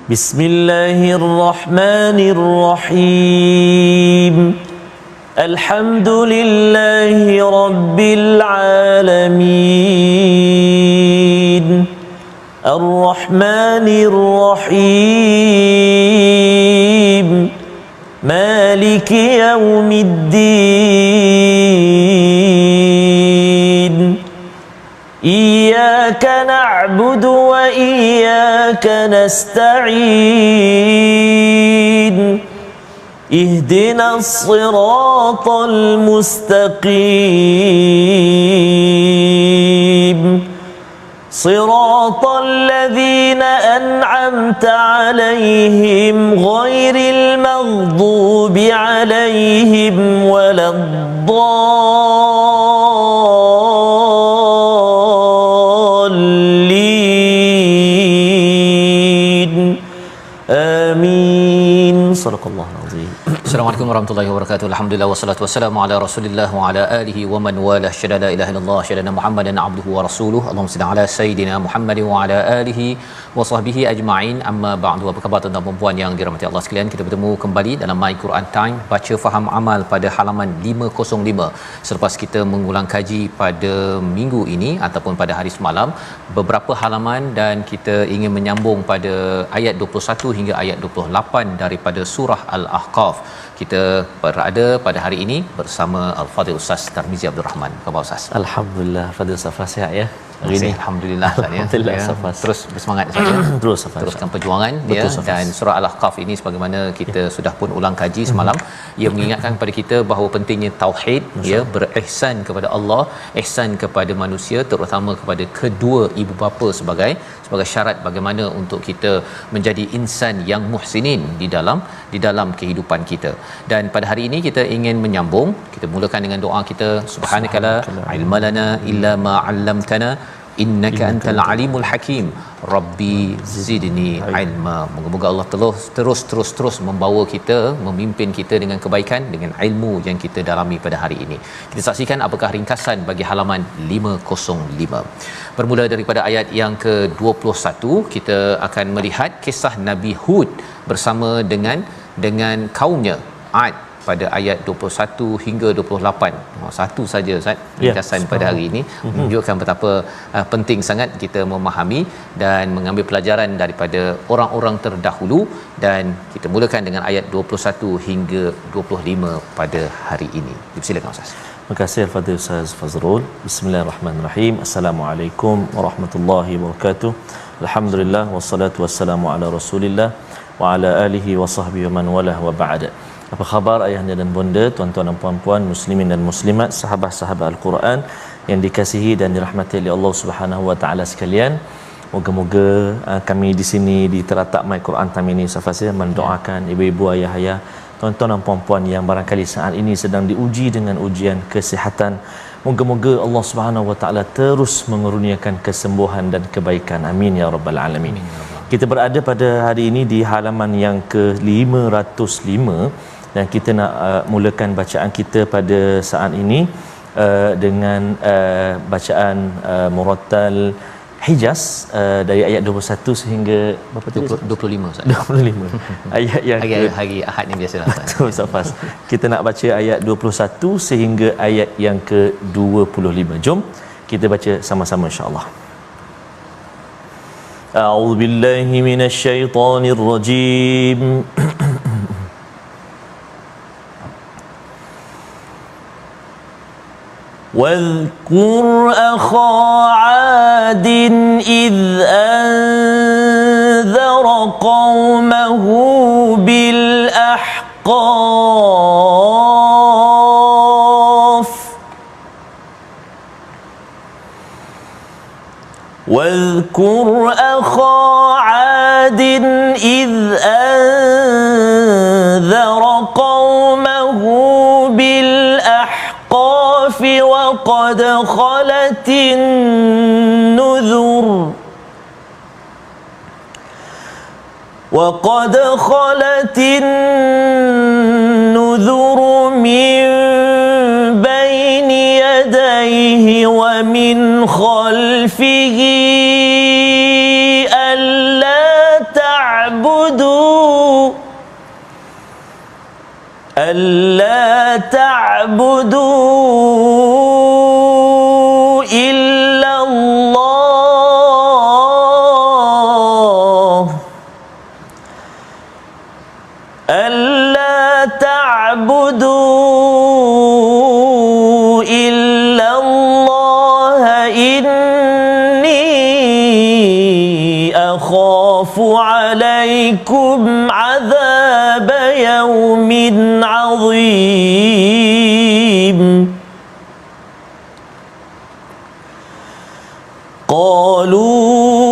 Bismillahirrahmanirrahim. Alhamdulillahi rabbil alamin. Ar-Rahmanir-Rahim. Maliki yaumiddin. Iyyaka na'budu wa iyyaka nasta'in. Ihdinas siratal mustaqim. Siratal ladzina an'amta 'alaihim ghairil maghdubi 'alaihim waladdallin. Amin. Sadaqallahul azim. Assalamualaikum warahmatullahi wabarakatuh. Alhamdulillah wassalatu wassalamu ala Rasulillah wa ala alihi wa man wala. Syada la ilaha illallah, syada Muhammadan abduhu wa rasuluhu. Allahumma salli ala sayidina Muhammad wa ala alihi wa sahbihi ajma'in. Amma ba'du. Apa khabar tuan-tuan dan puan yang dirahmati Allah sekalian? Kita bertemu kembali dalam My Quran Time, baca faham amal pada halaman 505. Selepas kita mengulang kaji pada minggu ini ataupun pada hari semalam beberapa halaman, dan kita ingin menyambung pada ayat 21 hingga ayat 28 daripada surah Al-Ahqaf. Kita berada pada hari ini bersama Al-Fadhil Ustaz Tarmizi Abdul Rahman. Khabar Ustaz? Alhamdulillah, Fadhil Safa sihat ya? Hari ini alhamdulillah Alhamdulillah, ya. Safas. Terus bersemangat saja. Teruskan perjuangan. Betul, ya. Safas. Dan surah Al-Ahqaf ini sebagaimana kita sudah pun ulang kaji semalam, ia mengingatkan kepada kita bahawa pentingnya tauhid, ya, berihsan kepada Allah, ihsan kepada manusia, terutama kepada kedua ibu bapa sebagai syarat bagaimana untuk kita menjadi insan yang muhsinin di dalam kehidupan kita. Dan pada hari ini kita ingin menyambung. Kita mulakan dengan doa kita, subhanakala ilmalana illa ma 'allamtana innaka antal alimul hakim, rabbi zidni ilma. Moga-moga Allah terus membawa kita, memimpin kita dengan kebaikan, dengan ilmu yang kita dalami pada hari ini. Kita saksikan apakah ringkasan bagi halaman 505. Bermula daripada ayat yang ke-21, kita akan melihat kisah Nabi Hud bersama dengan kaumnya Ad pada ayat 21 hingga 28. Satu saja Ustaz ringkasan pada hari ini menunjukkan betapa penting sangat kita memahami dan mengambil pelajaran daripada orang-orang terdahulu. Dan kita mulakan dengan ayat 21 hingga 25 pada hari ini. Silakan Ustaz. Terima kasih Al-Fadhil Ustaz Fazrul. Bismillahirrahmanirrahim. Assalamualaikum warahmatullahi wabarakatuh. Alhamdulillah wassalatu wassalamu ala Rasulillah wa ala alihi wa sahbihi man walah wa ba'da. Apa khabar ayahanda dan bonda, tuan-tuan dan puan-puan, muslimin dan muslimat, sahabat-sahabat Al-Quran yang dikasihi dan dirahmati oleh Allah Subhanahu wa taala sekalian. Moga-moga kami di sini di teratak My Quran Time ini safasih mendoakan ibu-ibu, ayah-ayah, tuan-tuan dan puan-puan yang barangkali saat ini sedang diuji dengan ujian kesihatan. Moga-moga Allah Subhanahu wa taala terus mengurniakan kesembuhan dan kebaikan. Amin ya rabbal alamin. Kita berada pada hari ini di halaman yang ke-505 dan kita nak mulakan bacaan kita pada saat ini dengan bacaan murattal Hijaz dari ayat 21 sehingga berapa tadi? 25 Ustaz. 25. Ayat yang hari Ahad ni biasalah. Betul Safas. Kita nak baca ayat 21 sehingga ayat yang ke-25. Jom kita baca sama-sama insya-Allah. A'udzu billahi minasyaitonir rajim. واذكر أخا عاد إذ أنذر قومه بالأحقاف واذكر أخا عاد إذ أنذر قومه بالأحقاف وقد خلت النذر من بين يديه ومن خلفه ألا تعبدوا ألا تعبدوا إلا الله ألا تعبدوا إلا الله إني أخاف عليكم عذاب يوم عظيم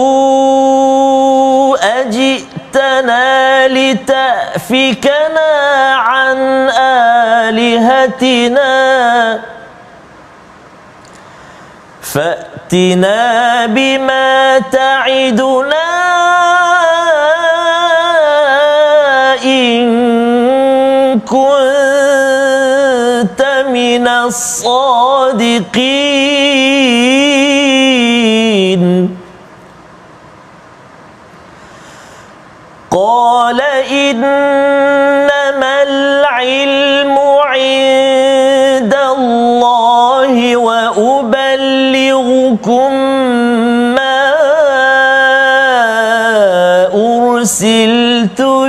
قالوا أجئتنا لتأفكنا عن آلهتنا فأتنا بما تعدنا إن كنت من الصادقين قال إنما العلم عند الله وأبلغكم ما أرسلت به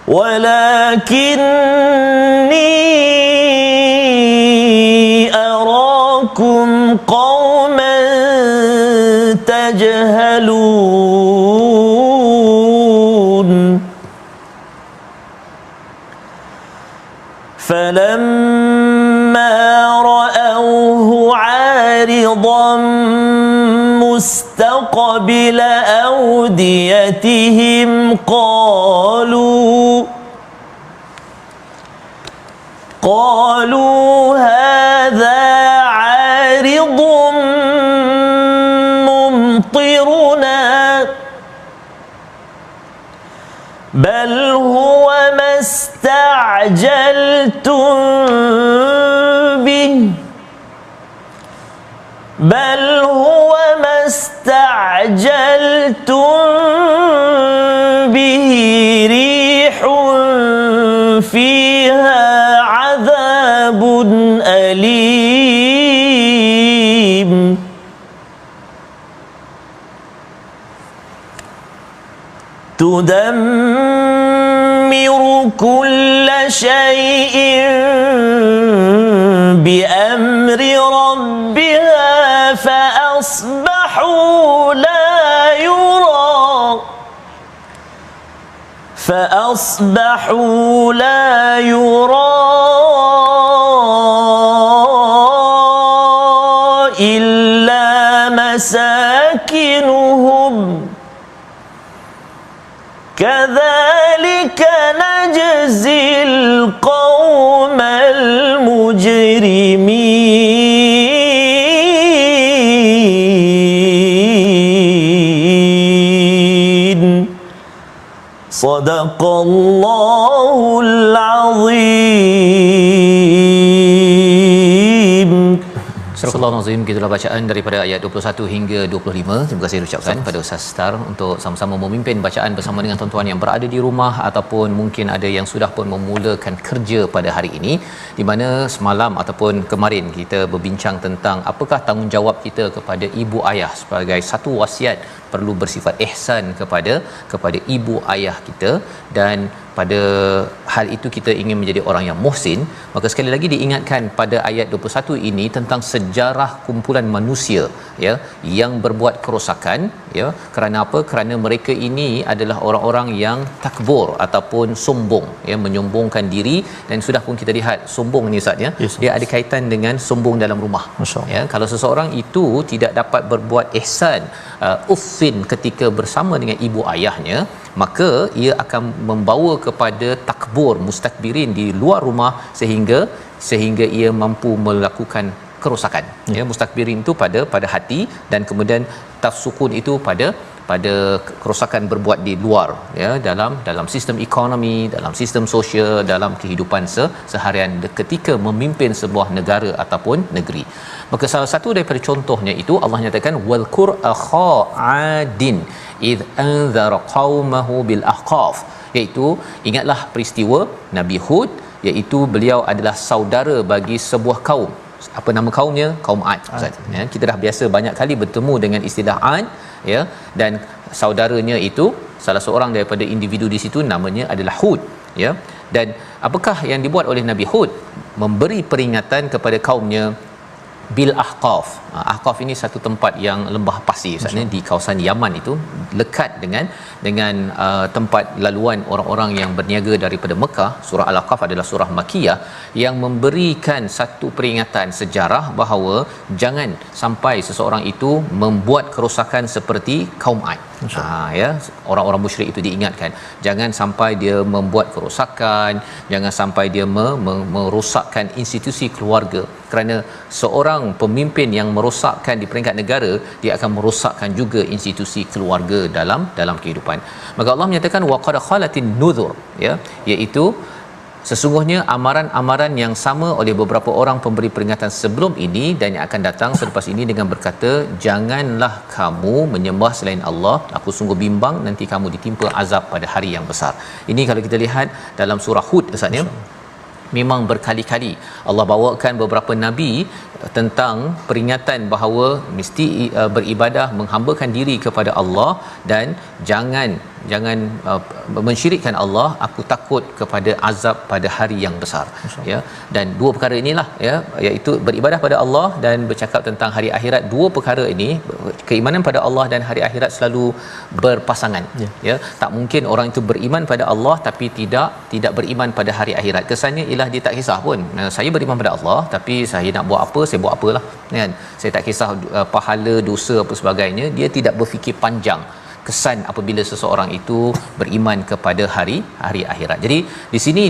ولكني أراكم قوما تجهلون فلما رأوه عارضا مستقبل أوديتهم قالوا هذا عارض ممطرنا بل هو ما استعجلتم به ريح فيها عذاب أليم تدمر كل شيء بأمر ربها فأصبحوا لا يرى إلا مساكنهم كذلك نجزي القوم المجرمين صدق الله العظيم. Surah Al-Azim, gitulah bacaan daripada ayat 21 hingga 25. Terima kasih ucapkan pada Ustaz Star untuk sama-sama memimpin bacaan bersama dengan tuan-tuan yang berada di rumah ataupun mungkin ada yang sudah pun memulakan kerja pada hari ini, di mana semalam ataupun kemarin kita berbincang tentang apakah tanggungjawab kita kepada ibu ayah sebagai satu wasiat perlu bersifat ihsan kepada ibu ayah kita, dan pada hal itu kita ingin menjadi orang yang muhsin. Maka sekali lagi diingatkan pada ayat 21 ini tentang sejarah kumpulan manusia ya yang berbuat kerosakan ya. Kerana apa? Kerana mereka ini adalah orang-orang yang takbur ataupun sombong ya, menyombongkan diri. Dan sudah pun kita lihat sombong ni Ustaz ya, dia ada kaitan dengan sombong dalam rumah ya. Kalau seseorang itu tidak dapat berbuat ihsan uffin ketika bersama dengan ibu ayahnya, maka ia akan membawa kepada takbur mustakbirin di luar rumah sehingga ia mampu melakukan kerosakan ya. Mustakbirin itu pada hati, dan kemudian tafsukun itu pada pada kerosakan berbuat di luar, ya, dalam sistem ekonomi, dalam sistem sosial, dalam kehidupan seharian ketika memimpin sebuah negara ataupun negeri. Maka salah satu daripada contohnya itu Allah nyatakan wal qur akha adin id anzara qaumahu bil ahqaf, iaitu ingatlah peristiwa Nabi Hud, iaitu beliau adalah saudara bagi sebuah kaum. Apa nama kaumnya? Kaum Ad. Ya, kita dah biasa banyak kali bertemu dengan istilah Ad, ya, dan saudaranya itu salah seorang daripada individu di situ namanya adalah Hud, ya. Dan apakah yang dibuat oleh Nabi Hud? Memberi peringatan kepada kaumnya bil ahqaf. Ahqaf ini satu tempat yang lembah pasir, maksudnya di kawasan Yaman, itu lekat dengan tempat laluan orang-orang yang berniaga daripada Mekah. Surah Al-Ahqaf adalah surah Makkiyah yang memberikan satu peringatan sejarah bahawa jangan sampai seseorang itu membuat kerosakan seperti kaum Ad. Ya, orang-orang musyrik itu diingatkan jangan sampai dia membuat kerosakan, jangan sampai dia merosakkan institusi keluarga, kerana seorang pemimpin yang merosakkan di peringkat negara, dia akan merosakkan juga institusi keluarga dalam kehidupan. Maka Allah menyatakan waqad khalatin nuzur, ya, iaitu sesungguhnya amaran-amaran yang sama oleh beberapa orang pemberi peringatan sebelum ini dan yang akan datang selepas ini dengan berkata, janganlah kamu menyembah selain Allah, aku sungguh bimbang nanti kamu ditimpa azab pada hari yang besar. Ini kalau kita lihat dalam surah Hud, Ustaznya, memang berkali-kali Allah bawakan beberapa nabi tentang peringatan bahawa mesti beribadah, menghambakan diri kepada Allah dan jangan mensyirikkan Allah, aku takut kepada azab pada hari yang besar, ya. Dan dua perkara inilah, ya, iaitu beribadah pada Allah dan bercakap tentang hari akhirat. Dua perkara ini, keimanan pada Allah dan hari akhirat, selalu berpasangan, ya. Tak mungkin orang itu beriman pada Allah tapi tidak beriman pada hari akhirat. Kesannya ialah dia tak kisah pun, saya beriman pada Allah tapi saya nak buat apa, saya buat apalah, kan. Saya tak kisah pahala, dosa apa sebagainya. Dia tidak berfikir panjang. Kesan apabila seseorang itu beriman kepada hari akhirat. Jadi di sini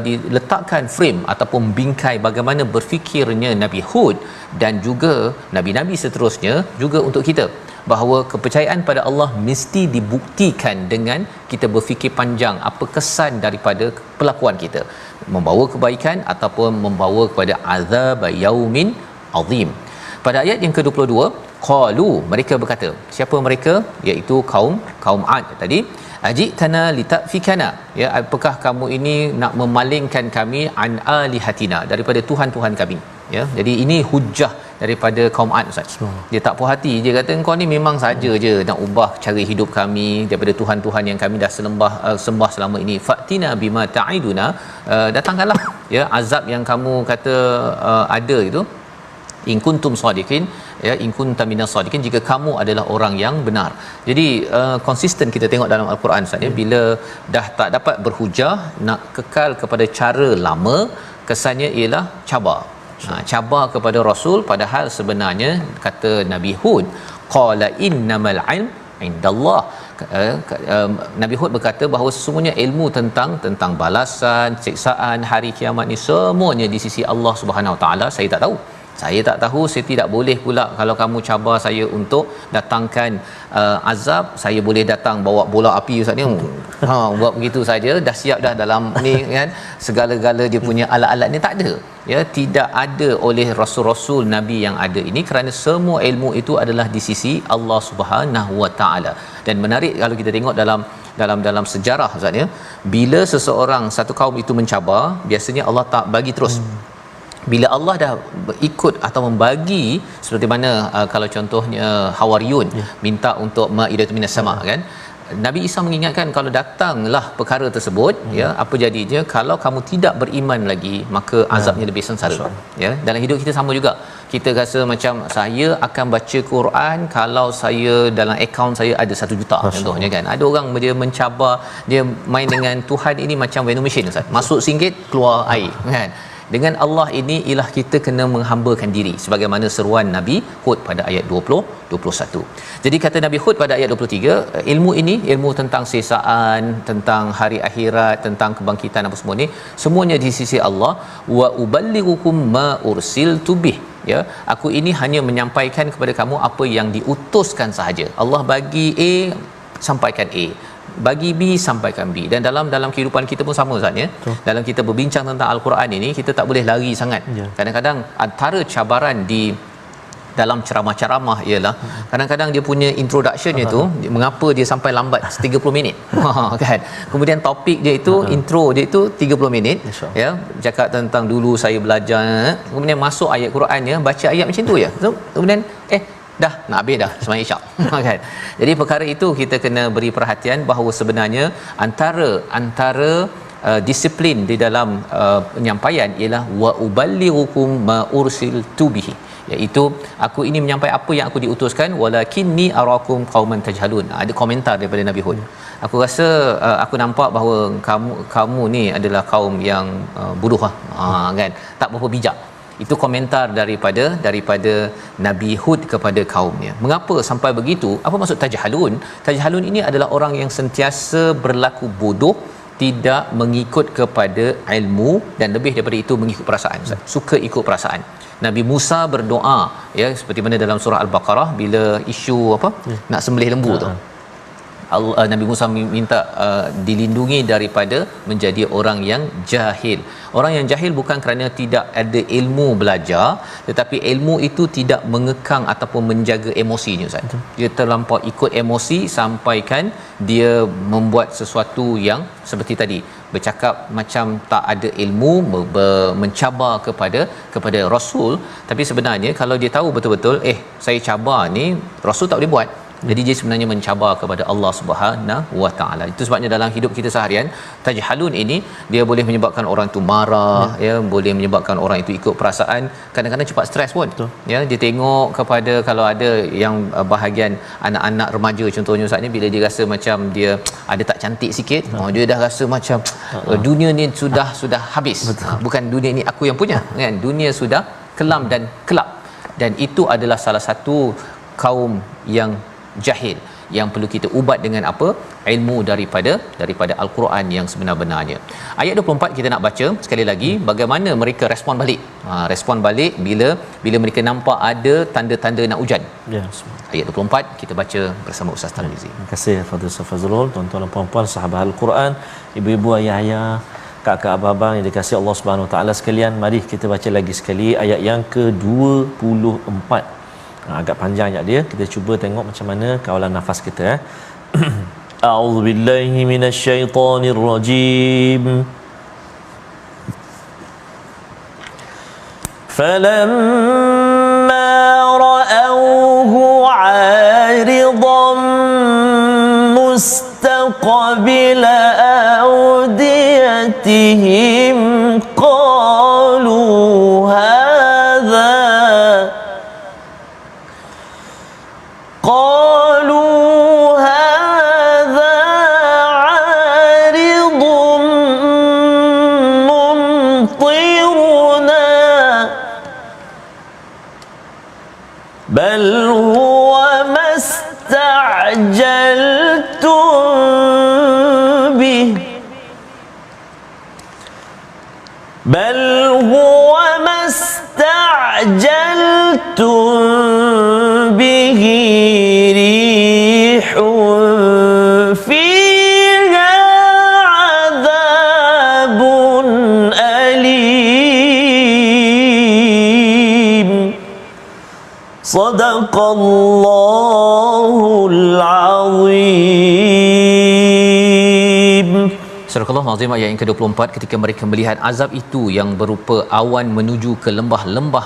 diletakkan frame ataupun bingkai bagaimana berfikirnya Nabi Hud dan juga nabi-nabi seterusnya juga untuk kita, bahawa kepercayaan pada Allah mesti dibuktikan dengan kita berfikir panjang apa kesan daripada perlakuan kita, membawa kebaikan ataupun membawa kepada azab yaumin azim. Pada ayat yang ke-22, qalu, mereka berkata, siapa mereka? Iaitu kaum Ad tadi, ajitana litafikana, ya, apakah kamu ini nak memalingkan kami an alihatina, daripada tuhan-tuhan kami, ya. Jadi ini hujah daripada kaum Ad, Ustaz. Dia tak puas hati, dia kata engkau ni memang saja je nak ubah cara hidup kami daripada tuhan-tuhan yang kami dah sembah selama ini. Fatina bima ta'iduna, datangkanlah, ya, azab yang kamu kata ada itu, in kuntum sadiqin, ya, in kunta minas sadiqin, jika kamu adalah orang yang benar. Jadi konsisten kita tengok dalam al-Quran, Ustaz, ya, bila dah tak dapat berhujah, nak kekal kepada cara lama, kesannya ialah cabar. Cabar kepada Rasul, padahal sebenarnya kata Nabi Hud, qala innamal ilm indallah, Nabi Hud berkata bahawa sesungguhnya ilmu tentang balasan, siksaan hari kiamat ni semuanya di sisi Allah Subhanahu Wa Taala. Saya tak tahu, saya tidak boleh pula kalau kamu cabar saya untuk datangkan azab, saya boleh datang bawa bola api, Ustaz ni. Buat begitu saja dah siap dah dalam ni, kan, segala-gala dia punya alat-alat ni tak ada, ya, tidak ada oleh rasul-rasul nabi yang ada ini, kerana semua ilmu itu adalah di sisi Allah Subhanahu Wa Taala. Dan menarik kalau kita tengok dalam sejarah, Ustaz, ya, bila seseorang, satu kaum itu mencabar, biasanya Allah tak bagi terus. Bila Allah dah ikut atau membagi, seperti mana kalau contohnya Hawariyun minta untuk ma'idatu minas sama', kan, Nabi Isa mengingatkan kalau datanglah perkara tersebut, ya, apa jadinya kalau kamu tidak beriman lagi, maka azabnya lebih sengsara, ya. Dalam hidup kita sama juga, kita rasa macam saya akan baca Quran kalau saya dalam akaun saya ada 1 juta contohnya, kan. Ada orang dia mencabar, dia main dengan Tuhan ini macam vending machine, Ustaz. Masuk RM1 keluar air, kan. Dengan Allah ini ialah kita kena menghambakan diri, sebagaimana seruan Nabi Hud pada ayat 20-21. Jadi kata Nabi Hud pada ayat 23, ilmu ini, ilmu tentang sesaan, tentang hari akhirat, tentang kebangkitan apa semua ni, semuanya di sisi Allah. Wa uballighukum ma ursiltu bih, ya, aku ini hanya menyampaikan kepada kamu apa yang diutuskan sahaja. Allah bagi A, sampaikan A, bagi B, sampaikan B. Dan dalam kehidupan kita pun sama Ustaz ya. Dalam kita berbincang tentang al-Quran ini, kita tak boleh lari sangat. Kadang-kadang antara cabaran di dalam ceramah-ceramah ialah kadang-kadang dia punya introduction-nya tu mengapa dia sampai lambat 30 minit kan. Kemudian topik dia itu intro dia itu 30 minit ya, cakap tentang dulu saya belajar, kemudian masuk ayat Qurannya, baca ayat macam tu je. So, kemudian dah nak habis dah sembahyang Isyak kan. Jadi perkara itu kita kena beri perhatian bahawa sebenarnya antara disiplin di dalam penyampaian ialah wa uballighukum ma ursiltu bihi, iaitu aku ini menyampaikan apa yang aku diutuskan, walakinni arakum qauman tajhalun. Ada komentar daripada Nabi Hud. Aku rasa aku nampak bahawa kamu ni adalah kaum yang bodoh kan, tak berapa bijak. Itu komentar daripada Nabi Hud kepada kaumnya. Mengapa sampai begitu? Apa maksud tajhalun? Tajhalun ini adalah orang yang sentiasa berlaku bodoh, tidak mengikut kepada ilmu, dan lebih daripada itu mengikut perasaan. Suka ikut perasaan. Nabi Musa berdoa ya, seperti mana dalam surah Al-Baqarah bila isu nak sembelih lembu tu. Nabi Musa minta dilindungi daripada menjadi orang yang jahil. Orang yang jahil bukan kerana tidak ada ilmu belajar, tetapi ilmu itu tidak mengekang ataupun menjaga emosinya Ustaz. Dia terlampau ikut emosi sampaikan dia membuat sesuatu yang seperti tadi, bercakap macam tak ada ilmu, mencabar kepada Rasul. Tapi sebenarnya kalau dia tahu betul-betul saya cabar ni, Rasul tak boleh buat. Jadi dia sebenarnya mencabar kepada Allah Subhanahu Wa Taala. Itu sebabnya dalam hidup kita seharian, tajhalun ini dia boleh menyebabkan orang tu marah ya, boleh menyebabkan orang itu ikut perasaan, kadang-kadang cepat stres pun. Ya, dia tengok kepada, kalau ada yang bahagian anak-anak remaja contohnya Ustaz ni, bila dia rasa macam dia ada tak cantik sikit, dia dah rasa macam dunia ni sudah habis. Bukan dunia ni aku yang punya kan, dunia sudah kelam dan kelap. Dan itu adalah salah satu kaum yang jahil yang perlu kita ubat dengan apa? Ilmu daripada Al-Quran yang sebenar-benarnya. Ayat 24 kita nak baca sekali lagi bagaimana mereka respon balik. Respon balik bila mereka nampak ada tanda-tanda nak hujan. Ayat 24 kita baca bersama Ustaz Tarmizi. Terima kasih Fadil Ustaz Fazrul, tuan-tuan dan puan-puan sahabat Al-Quran, ibu-ibu, ayah-ayah, kakak abang-abang yang dikasihi Allah Subhanahu Wa Taala sekalian. Mari kita baca lagi sekali ayat yang ke-24. Agak panjang ayat dia, kita cuba tengok macam mana kawalan nafas kita. A'udzubillahi minasyaitonirrajim. Falamma ra'awhu 'aridan mustaqbila awdiyatihim qalu هذا عارض ممطرنا بل هو ما استعجلتم به ريح فيها عذاب أليم صدق الله العظيم. Surah Al-Azim ayat yang ke-24, ketika mereka melihat azab itu yang berupa awan menuju ke lembah-lembah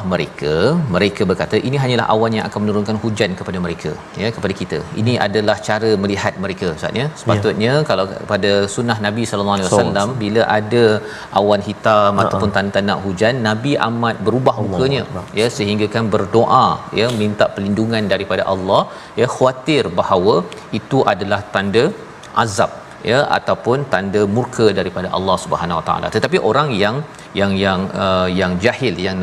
mereka berkata, ini hanyalah awan yang akan menurunkan hujan kepada mereka, ya, kepada kita. Ini adalah cara melihat mereka Ustaz ya. Sepatutnya kalau pada sunnah Nabi sallallahu alaihi wasallam, bila ada awan hitam ataupun tanda-tanda hujan, Nabi amat berubah mukanya ya, sehingga kan berdoa ya, minta perlindungan daripada Allah ya, khawatir bahawa itu adalah tanda azab. ya ataupun tanda murka daripada Allah Subhanahu Wa Taala. Tetapi orang yang jahil, yang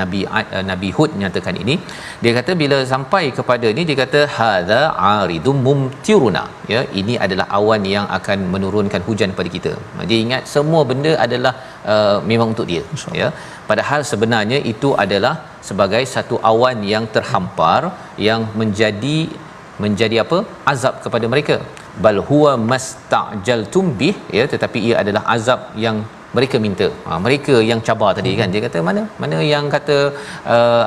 Nabi Hud nyatakan ini, dia kata bila sampai kepada ni dia kata hadza aridum mumtiruna, ya, ini adalah awan yang akan menurunkan hujan pada kita. Dia ingat semua benda adalah memang untuk dia, ya, padahal sebenarnya itu adalah sebagai satu awan yang terhampar yang menjadi apa, azab kepada mereka. Bal huwa mastajaltum bih, ya, tetapi ia adalah azab yang mereka minta. Mereka yang cabar tadi kan, dia kata mana yang kata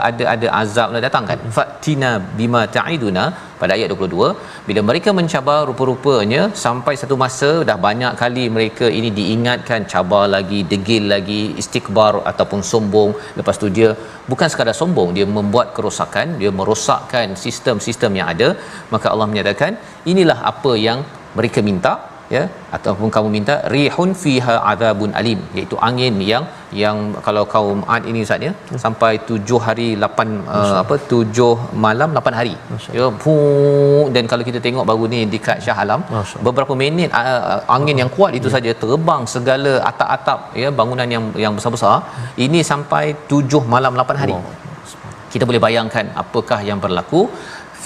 ada azab lah datang kan. Fatina bima ta'iduna, pada ayat 22, bila mereka mencabar rupa-rupanya sampai satu masa dah banyak kali mereka ini diingatkan, cabar lagi, degil lagi, istikbar ataupun sombong. Lepas tu dia bukan sekadar sombong, dia membuat kerosakan, dia merosakkan sistem-sistem yang ada. Maka Allah menyatakan inilah apa yang mereka minta, ya, ataupun kamu minta, rihun fiha adzabun alim, iaitu angin yang kalau kaum Ad ini Ustaz, ya, sampai 7 hari 8 7 malam 8 hari, ya, dan kalau kita tengok baru ni dekat Shah Alam, beberapa minit angin yang kuat itu saja terbang segala atap-atap, ya, bangunan yang besar-besar ini sampai 7 malam 8 hari. Kita boleh bayangkan apakah yang berlaku.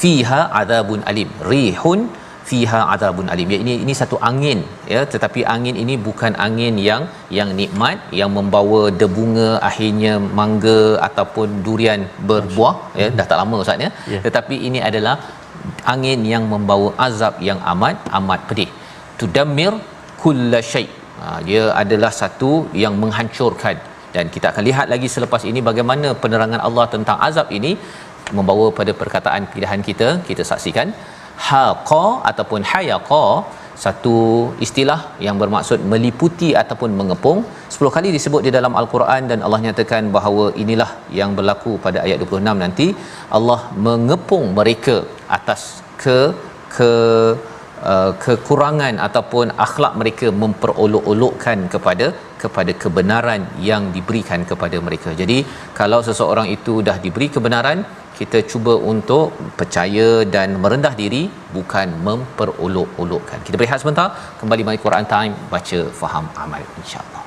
Fiha adzabun alim, rihun fiha adzabun alim, ya, ini satu angin, ya, tetapi angin ini bukan angin yang nikmat, yang membawa debunga, akhirnya mangga ataupun durian berbuah, ya, dah tak lama Ustaz, ya, tetapi ini adalah angin yang membawa azab yang amat pedih. Tudammir kullasyai, dia adalah satu yang menghancurkan. Dan kita akan lihat lagi selepas ini bagaimana penerangan Allah tentang azab ini membawa pada perkataan pilihan kita saksikan. Haqa ataupun hayaqa, satu istilah yang bermaksud meliputi ataupun mengepung. 10 kali disebut di dalam Al-Quran, dan Allah nyatakan bahawa inilah yang berlaku pada ayat 26 nanti. Allah mengepung mereka atas kekurangan ataupun akhlak mereka memperolok-olokkan kepada kebenaran yang diberikan kepada mereka. Jadi kalau seseorang itu dah diberi kebenaran, kita cuba untuk percaya dan merendah diri, bukan memperolok-olokkan. Kita berehat sebentar, kembali My Quran Time, baca, faham, amal, insya-Allah.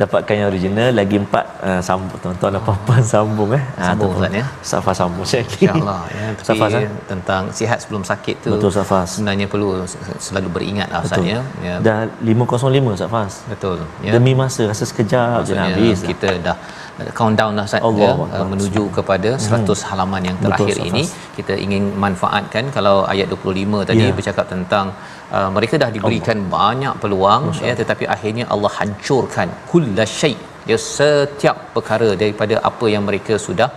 Dapatkan yang original lagi 4 sambung tuan-tuan dan puan-puan sambung sambung Ustaz, ya, Safa sambung sekali insya-Allah, ya. Tapi tentang sihat sebelum sakit tu, betul Safas, sebenarnya perlu selalu beringat lah Ustaz, ya. Dah 505 Safas, betul, ya. Demi masa rasa sekejap je habis kita dah countdown dah Ustaz, ya, menuju kepada 100 halaman yang terakhir. Betul, ini kita ingin manfaatkan. Kalau ayat 25 tadi bercakap tentang mereka dah diberikan banyak peluang, ya, tetapi akhirnya Allah hancurkan kullasyai, ya, setiap perkara daripada apa yang mereka sudah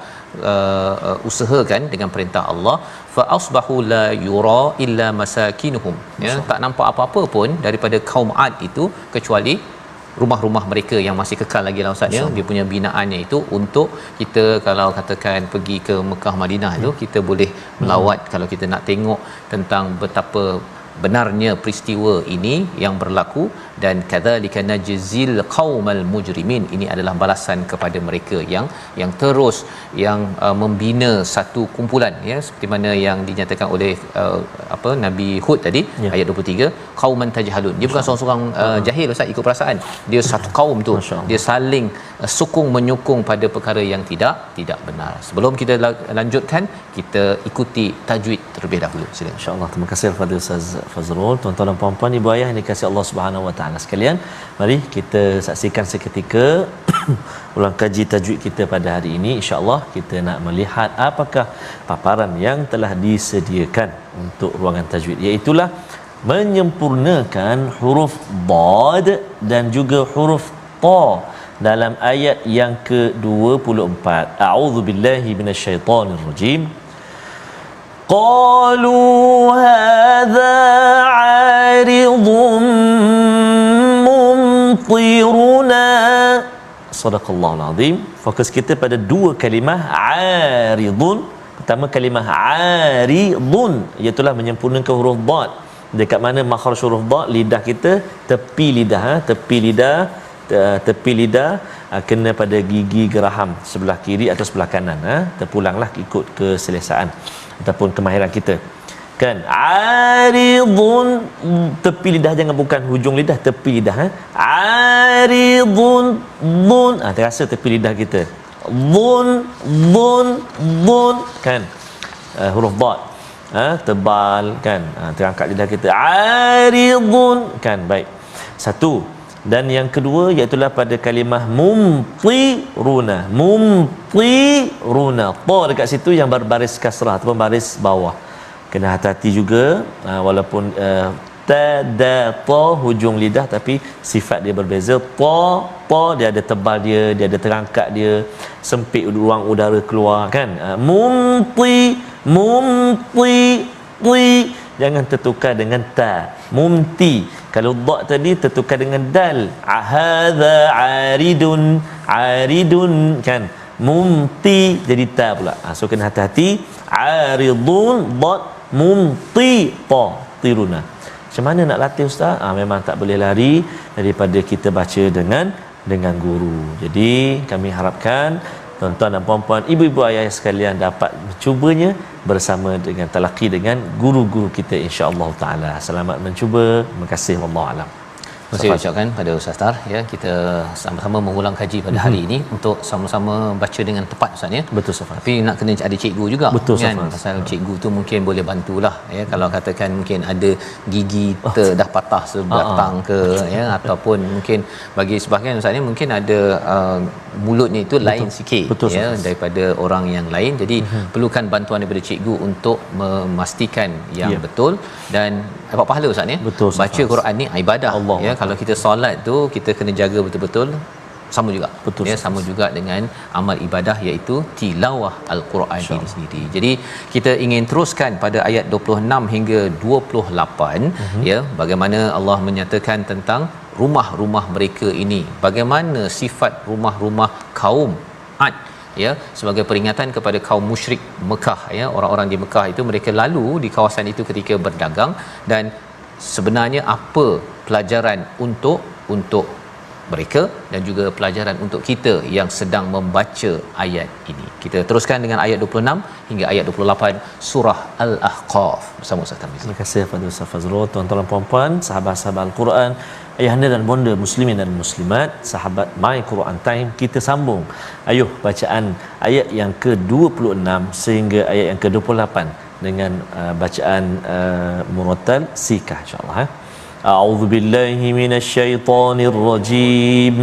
usahakan dengan perintah Allah. Fa asbahu la yura illa masakinuhum, ya, tak nampak apa-apa pun daripada kaum Ad itu kecuali rumah-rumah mereka yang masih kekal lagi lah Ustaz, ya. Dia punya binaannya itu untuk kita, kalau katakan pergi ke Mekah Madinah itu, kita boleh melawat kalau kita nak tengok tentang betapa benarnya peristiwa ini yang berlaku. Dan kadzalika najzil qaumal mujrimin, ini adalah balasan kepada mereka yang terus membina satu kumpulan, ya, seperti mana yang dinyatakan oleh Nabi Hud tadi, ayat 23, qauman tajhalun. Dia bukan seorang-seorang jahil Ustaz ikut perasaan, dia satu kaum tu, dia saling sokong menyokong pada perkara yang tidak benar. Sebelum kita lanjutkan, kita ikuti tajwid terlebih dahulu. Silakan. Insya-Allah. Terima kasih kepada Ustaz Fazrul. Tuan-tuan dan puan-puan, ibu ayah yang dikasihi Allah Subhanahu Wa Taala sekalian, mari kita saksikan seketika ulang kaji tajwid kita pada hari ini. InsyaAllah kita nak melihat apakah paparan yang telah disediakan untuk ruangan tajwid, iaitulah menyempurnakan huruf dad dan juga huruf ta dalam ayat yang ke-24. A'udzubillahi minasyaitonirrajim. Qalu hadza 'aridun mumtiruna. Sadaqallahul azim. Fokus kita pada dua kalimah 'aridun. Pertama kalimah 'aridun, iaitu menyempurnakan huruf dad. Dekat mana makhraj huruf dad, lidah kita, tepi lidah kena pada gigi geraham sebelah kiri atau sebelah kanan, terpulanglah ikut keselesaan ataupun kemahiran kita, kan. Aridun, tepi lidah, jangan bukan hujung lidah, tepi lidah. Aridun dun, terasa tepi lidah kita. Dun kan, huruf dad tebal kan, terangkat lidah kita. Aridun kan, baik. Satu. Dan yang kedua iaitulah pada kalimah mumtiruna. Ta dekat situ yang berbaris kasrah ataupun baris bawah. Kena hati-hati juga, walaupun ta hujung lidah, tapi sifat dia berbeza. Ta dia ada tebal dia ada terangkat dia, sempit ruang udara keluar kan. Mumti, jangan tertukar dengan ta. Mumti, kalau dha tadi tertukar dengan dal. Hadza aridun kan, mumti jadi ta pula. So kena hati-hati. Aridun dha, mumti ta, tiruna. Macam mana nak latih ustaz? Memang tak boleh lari daripada kita baca dengan guru. Jadi kami harapkan tuan-tuan dan puan-puan, ibu-ibu ayah sekalian dapat mencubanya bersama dengan talaqi dengan guru-guru kita, insya-Allah taala. Selamat mencuba. Terima kasih, wallahu alam. Terima kasih ucapkan pada Ustaz Tar, ya. Kita sama-sama mengulang kaji pada hari ini untuk sama-sama baca dengan tepat, Ustaz, ya. Betul, Safar. Tapi nak kena ada cikgu juga. Betul, kan, Safar. pasal cikgu tu mungkin boleh bantulah, ya. Kalau katakan mungkin ada gigi dah patah sebatang ke, ya, ataupun mungkin bagi sebahagian Ustaz ni mungkin ada mulutnya itu lain sikit, betul, ya, daripada orang yang lain. Jadi perlukan bantuan daripada cikgu untuk memastikan yang betul dan dapat pahala, Ustaz, ya. Betul, baca Quran ni ibadah, Allah, ya. Kalau kita solat tu kita kena jaga betul-betul, sama juga, betul, ya, sama juga dengan amal ibadah iaitu tilawah al-Quran ini sendiri. Jadi kita ingin teruskan pada ayat 26 hingga 28, ya, bagaimana Allah menyatakan tentang rumah-rumah mereka ini, bagaimana sifat rumah-rumah kaum Ad, ya, sebagai peringatan kepada kaum musyrik Mekah, ya. Orang-orang di Mekah itu mereka lalu di kawasan itu ketika berdagang, dan sebenarnya apa pelajaran untuk mereka dan juga pelajaran untuk kita yang sedang membaca ayat ini. Kita teruskan dengan ayat 26 hingga ayat 28 surah Al-Ahqaf bersama Ustaz Tarmizi. Terima kasih kepada Ustaz Fazrul. Tuan-tuan dan puan-puan, sahabat-sahabat Al-Quran, ayahanda dan bonda muslimin dan muslimat, sahabat My Quran Time, kita sambung ayuh bacaan ayat yang ke-26 sehingga ayat yang ke-28 dengan bacaan murattal sikah, insya-Allah. A'udzu billahi minasyaitonir rajim.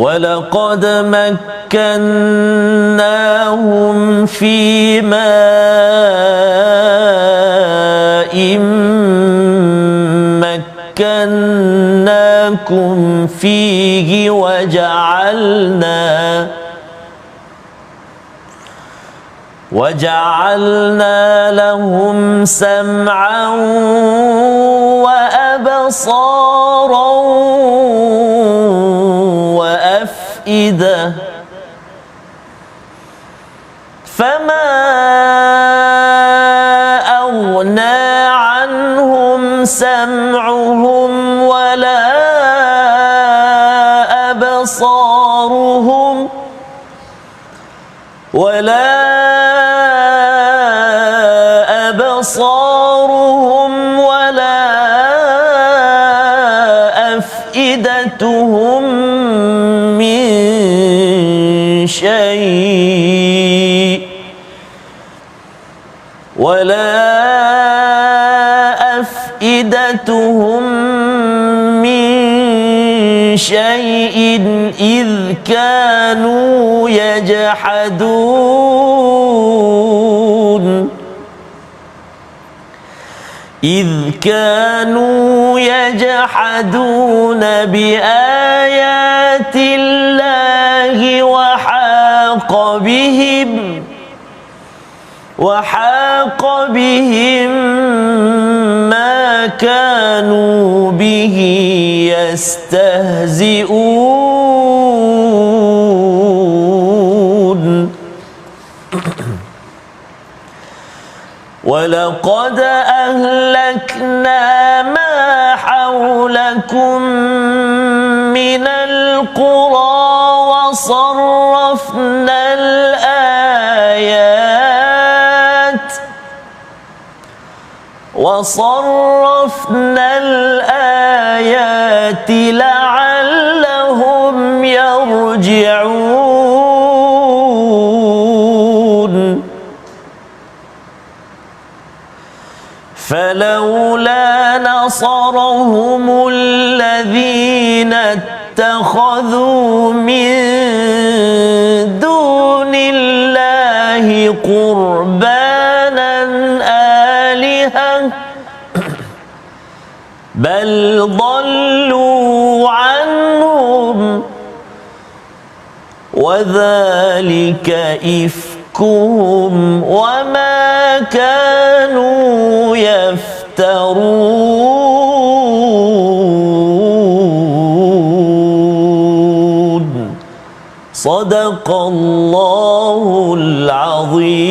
وَلَقَدْ مَكَّنَّاهُمْ فِي مَاءٍ مَكَّنَّاكُمْ فِيهِ وَجَعَلْنَا لَهُمْ سَمْعًا وَأَبْصَارًا وَأَفْئِدَةً فَمَا أَغْنَى عَنْهُمْ سَمْعُهُمْ وَلَا أَبْصَارُهُمْ ولا أفئدتهم من شيء ولا أفئدتهم شيء إذ كانوا يجحدون بآيات الله وحاق بهم ما كانوا به يستهزئون ولقد أهلكنا ما حولكم من القرى وصرفنا الآيات لعلهم يرجعون فلولا نصرهم الذين اتخذوا من دون الله قربانا آلهة بل ضلوا عنهم وذلك إفكهم وما كانوا يفترون صدق الله العظيم.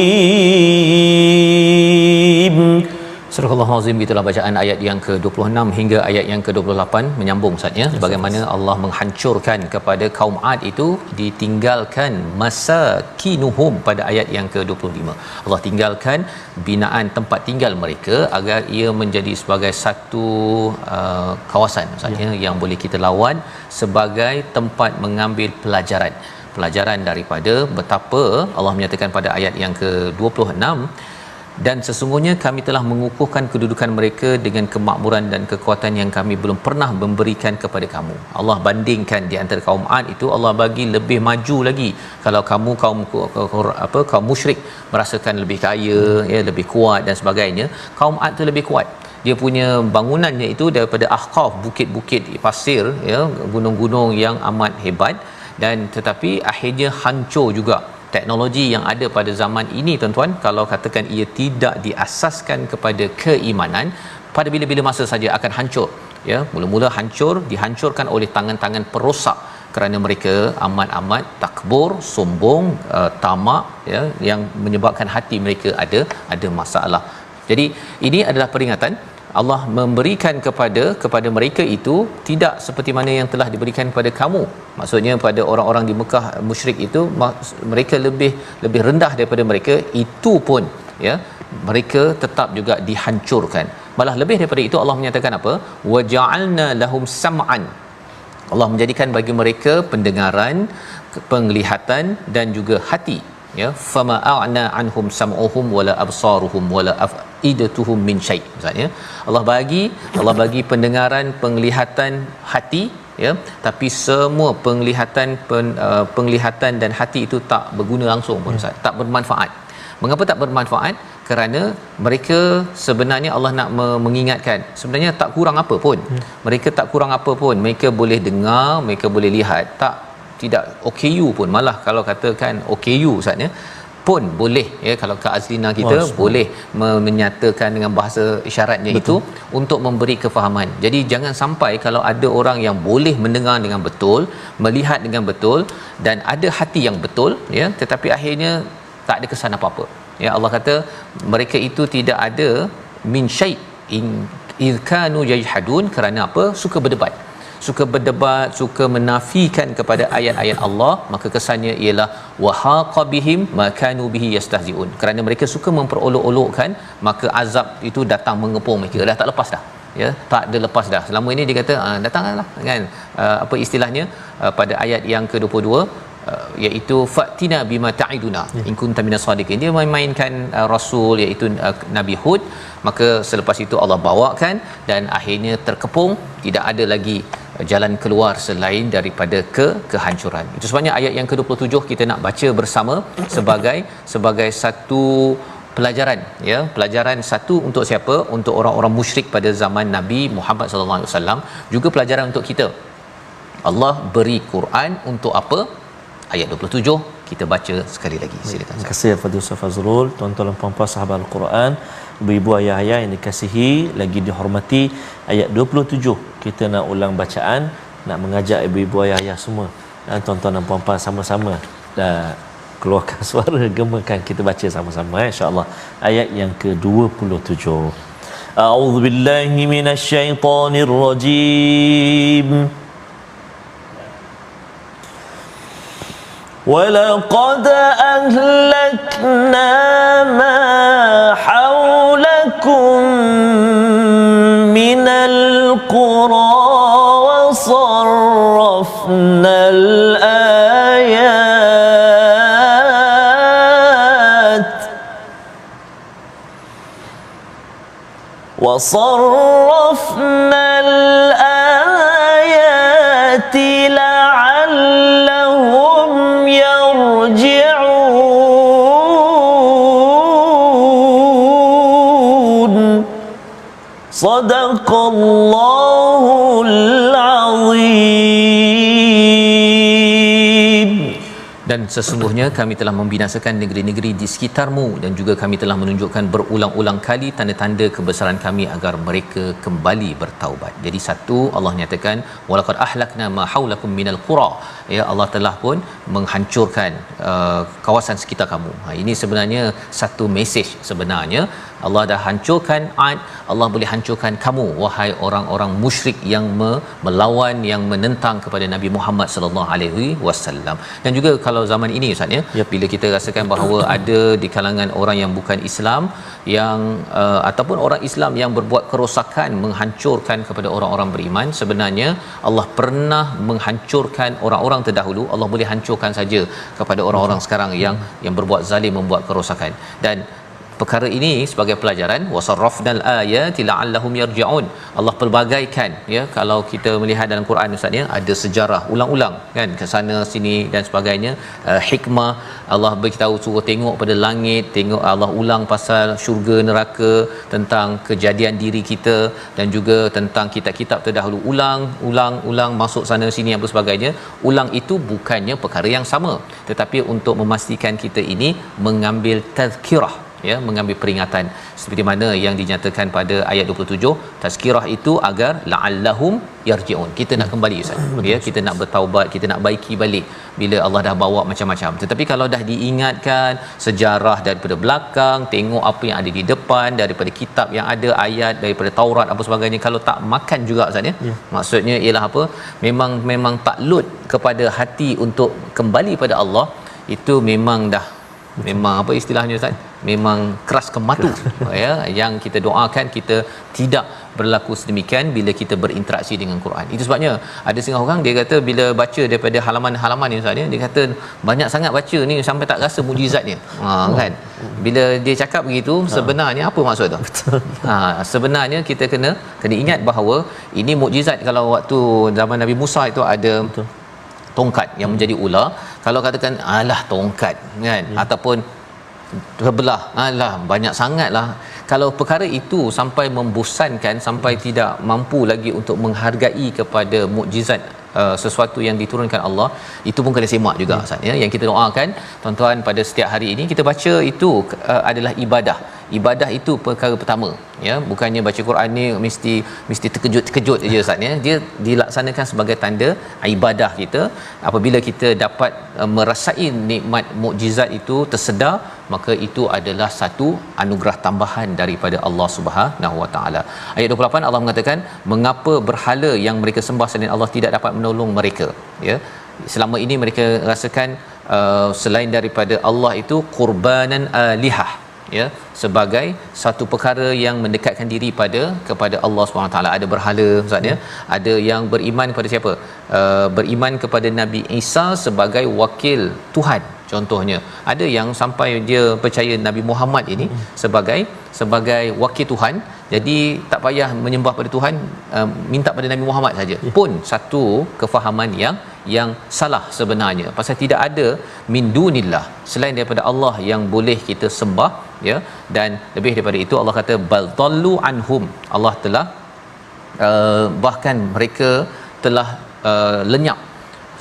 Surah Al-Azim, itulah bacaan ayat yang ke-26 hingga ayat yang ke-28 menyambung Ustaz ya, bagaimana Allah menghancurkan kepada kaum Ad itu, ditinggalkan masakinuhum pada ayat yang ke-25. Allah tinggalkan binaan tempat tinggal mereka agar ia menjadi sebagai satu kawasan Ustaz ya, yang boleh kita lawan sebagai tempat mengambil pelajaran daripada betapa Allah menyatakan pada ayat yang ke-26, dan sesungguhnya kami telah mengukuhkan kedudukan mereka dengan kemakmuran dan kekuatan yang kami belum pernah memberikan kepada kamu. Allah bandingkan di antara kaum Ad itu, Allah bagi lebih maju lagi. Kalau kamu kaum musyrik merasakan lebih kaya ya, lebih kuat dan sebagainya, kaum Ad tu lebih kuat. Dia punya bangunannya itu daripada ahqaf, bukit-bukit pasir ya, gunung-gunung yang amat hebat, dan tetapi akhirnya hancur juga. Teknologi yang ada pada zaman ini tuan-tuan, kalau katakan ia tidak diasaskan kepada keimanan, pada bila-bila masa saja akan hancur ya. Mula-mula dihancurkan oleh tangan-tangan perosak kerana mereka amat-amat takbur, sombong, tamak ya, yang menyebabkan hati mereka ada masalah. Jadi ini adalah peringatan Allah memberikan kepada mereka itu tidak seperti mana yang telah diberikan kepada kamu. Maksudnya pada orang-orang di Mekah musyrik itu, mereka lebih rendah daripada mereka, itu pun ya, mereka tetap juga dihancurkan. Malah lebih daripada itu Allah menyatakan apa? Waja'alna lahum sam'an. Allah menjadikan bagi mereka pendengaran, penglihatan dan juga hati ya. Fama a'na anhum sam'uhum wala absaruhum wala afidatuhum min syai'. Maksudnya Allah bagi pendengaran, penglihatan, hati ya, tapi semua penglihatan dan hati itu tak berguna langsung pun Ustaz, tak bermanfaat. Mengapa tak bermanfaat? Kerana mereka sebenarnya Allah nak mengingatkan, sebenarnya tak kurang apa pun. Mereka tak kurang apa pun. Mereka boleh dengar, mereka boleh lihat, tidak OKU pun. Malah kalau katakan OKU Ustaz ya, pun boleh ya, kalau Kak Azlina kita boleh menyatakan dengan bahasa isyaratnya. Betul. Itu untuk memberi kefahaman. Jadi jangan sampai kalau ada orang yang boleh mendengar dengan betul, melihat dengan betul dan ada hati yang betul ya, tetapi akhirnya tak ada kesan apa-apa ya. Allah kata mereka itu tidak ada min syai' in kanu yajhadun. Kerana apa? Suka berdebat, suka menafikan kepada ayat-ayat Allah, maka kesannya ialah wahaqa bihim ma kanu bihi yastahzi'un. Kerana mereka suka memperolok-olokkan, maka azab itu datang mengepung mereka, dah tak lepas dah ya, tak ada lepas dah. Selama ini dia kata datanglah kan, apa istilahnya pada ayat yang ke-22 iaitu fatina bima ta'iduna in kunta minas sadiqin. Dia mainkan rasul iaitu Nabi Hud, maka selepas itu Allah bawakan dan akhirnya terkepung, tidak ada lagi jalan keluar selain daripada kehancuran. Itu sebabnya ayat yang ke-27 kita nak baca bersama sebagai satu pelajaran, ya, pelajaran satu untuk siapa? Untuk orang-orang musyrik pada zaman Nabi Muhammad sallallahu alaihi wasallam, juga pelajaran untuk kita. Allah beri Quran untuk apa? Ayat 27 kita baca sekali lagi. Silakan. Terima kasih kepada Ustaz Fazrul, tuan-tuan dan puan-puan sahabat Al-Quran, ibu-ibu ayah-ayah yang dikasihi lagi dihormati. Ayat 27 kita nak ulang bacaan, nak mengajak ibu-ibu ayah-ayah semua dan tuan-tuan dan puan-puan sama-sama dan keluarkan suara, gemakan kita baca sama-sama, insya-Allah. Ayat yang ke-27. A'udzubillahi minasyaitonirrajim. وَلَقَدْ أَهْلَكْنَا مَا حَوْلَكُمْ مِنَ الْقُرَى وَصَرَّفْنَا الْآيَاتِ لَعَلَّهُمْ يَرْجِعُونَ. صدق الله العظيم. Dan sesungguhnya kami telah membinasakan negeri-negeri di sekitarmu, dan juga kami telah menunjukkan berulang-ulang kali tanda-tanda kebesaran kami agar mereka kembali bertaubat. Jadi satu, Allah nyatakan walaqad ahlakna ma haulakum minal qura, ya, Allah telah pun menghancurkan kawasan sekitar kamu. Ini sebenarnya satu mesej sebenarnya. Allah dah hancurkan Ad, Allah boleh hancurkan kamu wahai orang-orang musyrik yang melawan, yang menentang kepada Nabi Muhammad sallallahu alaihi wasallam. Dan juga kalau zaman ini Ustaz, ya, bila kita rasakan bahawa ada di kalangan orang yang bukan Islam yang ataupun orang Islam yang berbuat kerosakan, menghancurkan kepada orang-orang beriman, sebenarnya Allah pernah menghancurkan orang-orang terdahulu, Allah boleh hancurkan saja kepada orang-orang sekarang yang berbuat zalim, membuat kerosakan. Dan perkara ini sebagai pelajaran, wasarrafnal ayati la'allahum yarji'un. Allah pelbagaikan, ya, kalau kita melihat dalam Quran Ustaz, ya, ada sejarah ulang-ulang kan, ke sana sini dan sebagainya. Hikmah Allah beritahu, suruh tengok pada langit, tengok, Allah ulang pasal syurga neraka, tentang kejadian diri kita, dan juga tentang kitab-kitab terdahulu, ulang masuk sana sini apa sebagainya. Ulang itu bukannya perkara yang sama, tetapi untuk memastikan kita ini mengambil tazkirah, ya, mengambil peringatan, seperti mana yang dinyatakan pada ayat 27. Tazkirah itu agar la'allahum yarji'un, kita nak kembali Ustaz, ya, kita nak bertaubat, kita nak baiki balik bila Allah dah bawa macam-macam. Tetapi kalau dah diingatkan sejarah daripada belakang, tengok apa yang ada di depan, daripada kitab yang ada, ayat daripada Taurat apa sebagainya, kalau tak makan juga Ustaz, ya, maksudnya ialah apa, memang tak lut kepada hati untuk kembali pada Allah, itu memang dah memang apa istilahnya Ustaz, memang keras kematu, ya. Yang kita doakan kita tidak berlaku sedemikian bila kita berinteraksi dengan Quran. Itu sebabnya ada setengah orang dia kata bila baca daripada halaman-halaman ni Ustaz, dia kata banyak sangat baca ni sampai tak rasa mukjizatnya. Kan, bila dia cakap begitu, sebenarnya apa maksud tu? Sebenarnya kita kena ingat bahawa ini mukjizat. Kalau waktu zaman Nabi Musa itu ada tongkat yang menjadi ular, kalau katakan alah tongkat kan, ataupun terbelah, alah banyak sangatlah, kalau perkara itu sampai membosankan, sampai tidak mampu lagi untuk menghargai kepada mukjizat sesuatu yang diturunkan Allah, itu pun kena semak juga Ustaz, ya. Yang kita doakan tuan-tuan pada setiap hari ini, kita baca itu adalah ibadah itu perkara pertama, ya. Bukannya baca Quran ni mesti terkejut je Ustaz, ya. Dia dilaksanakan sebagai tanda ibadah kita. Apabila kita dapat merasai nikmat mukjizat itu tersedar, maka itu adalah satu anugerah tambahan daripada Allah Subhanahu Wa Taala. Ayat 28 Allah mengatakan, mengapa berhala yang mereka sembah selain Allah tidak dapat menolong mereka, ya. Selama ini mereka rasakan selain daripada Allah itu qurbanan alihah, ya, sebagai satu perkara yang mendekatkan diri kepada Allah SWT. Ada berhala Ustaz, ya. Ada yang beriman kepada siapa? Beriman kepada Nabi Isa sebagai wakil Tuhan contohnya. Ada yang sampai dia percaya Nabi Muhammad ini sebagai wakil Tuhan, Jadi tak payah menyembah pada Tuhan, minta pada Nabi Muhammad saja. Pun satu kefahaman yang salah sebenarnya. Pasal tidak ada min dunillah selain daripada Allah yang boleh kita sembah, ya. Dan lebih daripada itu Allah kata bal dallu anhum. Allah telah bahkan mereka telah lenyap.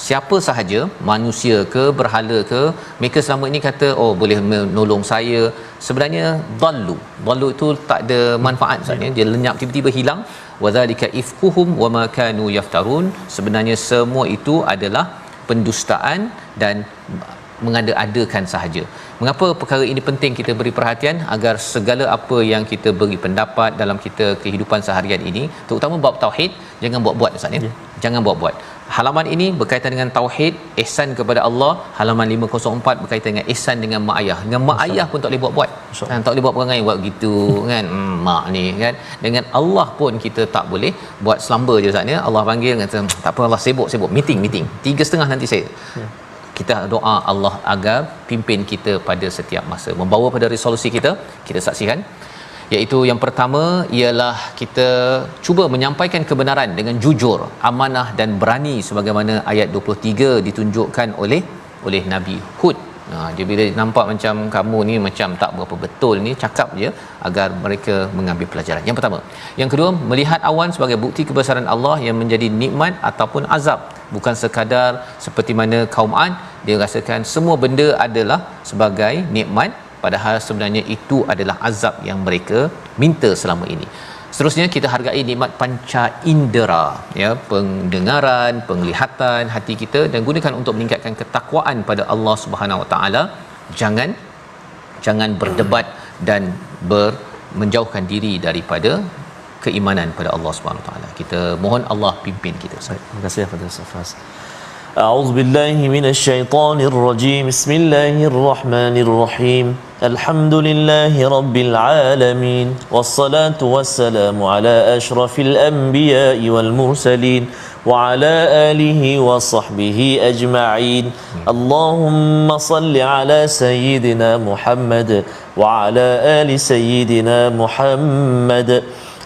Siapa sahaja, manusia ke, berhala ke, mereka selama ini kata oh boleh menolong saya, sebenarnya dallu itu tak ada manfaat sebenarnya, dia lenyap, tiba-tiba hilang. Wadzalika ifkuhum wama kanu yaftarun, sebenarnya semua itu adalah pendustaan dan mengada-adakan sahaja. Mengapa perkara ini penting kita beri perhatian? Agar segala apa yang kita beri pendapat dalam kita kehidupan seharian ini, terutama bab tauhid, jangan buat-buat Ustaz ya. Jangan buat-buat. Halaman ini berkaitan dengan tauhid, ihsan kepada Allah. Halaman 504 berkaitan dengan ihsan dengan mak ayah. Dengan mak ayah pun tak boleh buat-buat. Kan, tak boleh buat perangai buat gitu kan. Mak ni kan. Dengan Allah pun kita tak boleh buat selamba je Ustaz ya. Allah panggil kata tak apa, Allah sibuk meeting 3:30 nanti saya. Kita doa Allah agar pimpin kita pada setiap masa. Membawa pada resolusi kita saksikan, iaitu yang pertama ialah kita cuba menyampaikan kebenaran dengan jujur, amanah dan berani, sebagaimana ayat 23 ditunjukkan oleh Nabi Hud. Dia bila nampak macam kamu ni macam tak berapa betul ni, cakap je agar mereka mengambil pelajaran. Yang pertama. Yang kedua, melihat awan sebagai bukti kebesaran Allah yang menjadi nikmat ataupun azab. Bukan sekadar seperti mana kaum Ad, dia rasakan semua benda adalah sebagai nikmat, padahal sebenarnya itu adalah azab yang mereka minta selama ini. Seterusnya, kita hargai nikmat panca indera, ya, pendengaran, penglihatan hati kita, dan gunakan untuk meningkatkan ketakwaan pada Allah Subhanahu Wa Taala. Jangan berdebat dan menjauhkan diri daripada keimanan pada Allah Subhanahu Wa Taala. Kita mohon Allah pimpin kita. Terima kasih kepada Ustaz. A'udzu billahi minasyaitonir rajim. Bismillahirrahmanirrahim. Alhamdulillahi rabbil alamin. Wassalatu wassalamu ala asyrafil anbiya'i wal mursalin wa ala alihi wa sahbihi ajma'in. Allahumma salli ala sayyidina Muhammad wa ala ali sayyidina Muhammad.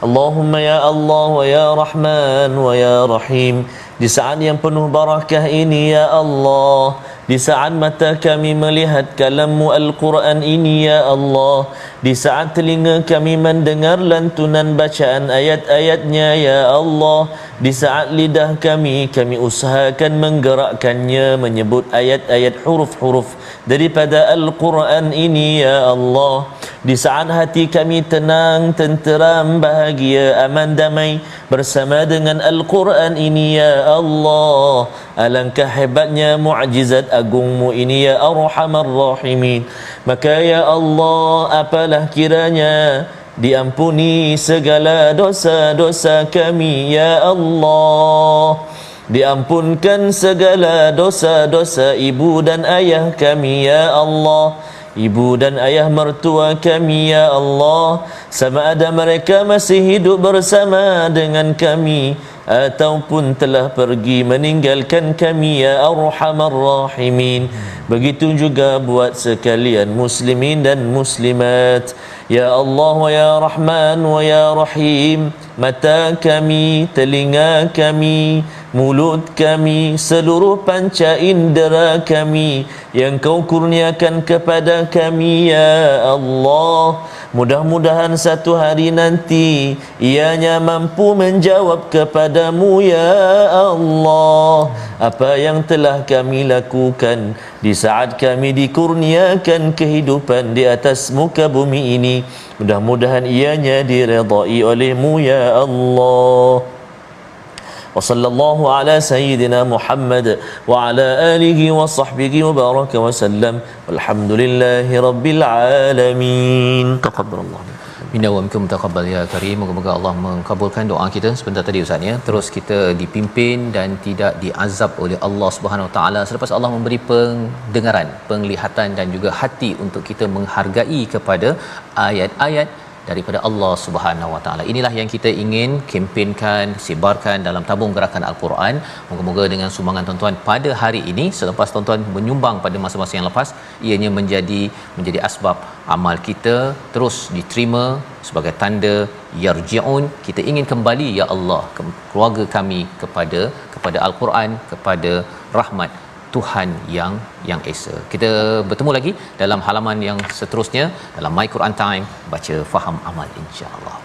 Allahumma ya Allah wa ya Rahman wa ya Rahim. Di saat yang penuh barakah ini ya Allah, di saat mata kami melihat kalam-Mu Al-Quran ini ya Allah, di saat telinga kami mendengar lantunan bacaan ayat-ayatnya ya Allah, di saat lidah kami usahakan menggerakkannya menyebut ayat-ayat huruf-huruf daripada Al-Quran ini ya Allah, di saat hati kami tenang, tenteram, bahagia, aman, damai bersama dengan Al-Quran ini ya Allah. Alangkah hebatnya mukjizat agungmu ini ya Arhamar Rahimin. Maka ya Allah, apalah kiranya diampuni segala dosa-dosa kami ya Allah. Diampunkan segala dosa-dosa ibu dan ayah kami ya Allah. Ibu dan ayah mertua kami ya Allah, sama ada mereka masih hidup bersama dengan kami ataupun telah pergi meninggalkan kami ya Arhamar Rahimin. Begitu juga buat sekalian muslimin dan muslimat ya Allah wa ya Rahman wa ya Rahim. Mata kami, telinga kami, mulut kami, seluruh panca indera kami yang Kau kurniakan kepada kami ya Allah, mudah-mudahan satu hari nanti ianya mampu menjawab kepadamu ya Allah apa yang telah kami lakukan di saat kami dikurniakan kehidupan di atas muka bumi ini. Mudah-mudahan ianya diredai oleh-Mu ya Allah. Wa sallallahu ala sayyidina Muhammad wa ala alihi wa sahbihi wa baraka wa sallam. Walhamdulillahi rabbil alamin. Taqabbalallahu minna wa minkum taqabbal ya karim. Moga-moga Allah mengabulkan doa kita sebentar tadi Ustaz ya. Terus kita dipimpin dan tidak diazab oleh Allah Subhanahu Wa Taala selepas Allah memberi pendengaran, penglihatan dan juga hati untuk kita menghargai kepada ayat-ayat daripada Allah Subhanahu Wa Taala. Inilah yang kita ingin kempenkan, sebarkan dalam tabung gerakan Al-Quran. Moga-moga dengan sumbangan tuan-tuan pada hari ini, selepas tuan-tuan menyumbang pada masa-masa yang lepas, ianya menjadi asbab amal kita terus diterima sebagai tanda yarji'un, kita ingin kembali ya Allah keluarga kami kepada Al-Quran, kepada rahmat Tuhan yang esa. Kita bertemu lagi dalam halaman yang seterusnya dalam My Quran Time, baca faham amal, insya-Allah.